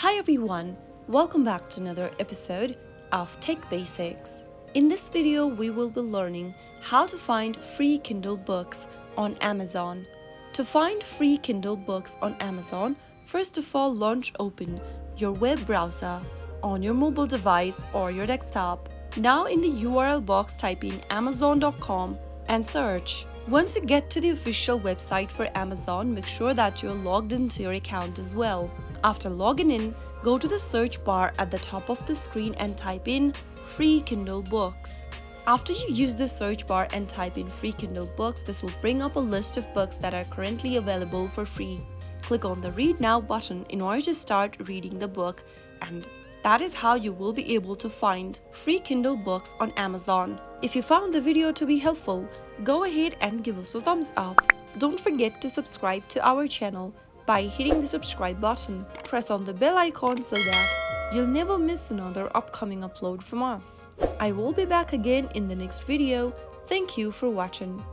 Hi everyone, welcome back to another episode of Tech Basics. In this video, we will be learning how to find free Kindle books on Amazon. To find free Kindle books on Amazon, first of all open your web browser on your mobile device or your desktop. Now in the URL box type in amazon.com and search. Once you get to the official website for Amazon, make sure that you're logged into your account as well. After logging in, go to the search bar at the top of the screen and type in free Kindle books. After you use the search bar and type in free Kindle books, this will bring up a list of books that are currently available for free. Click on the Read Now button in order to start reading the book, and that is how you will be able to find free Kindle books on Amazon. If you found the video to be helpful, go ahead and give us a thumbs up. Don't forget to subscribe to our channel by hitting the subscribe button. Press on the bell icon so that you'll never miss another upcoming upload from us. I will be back again in the next video. Thank you for watching.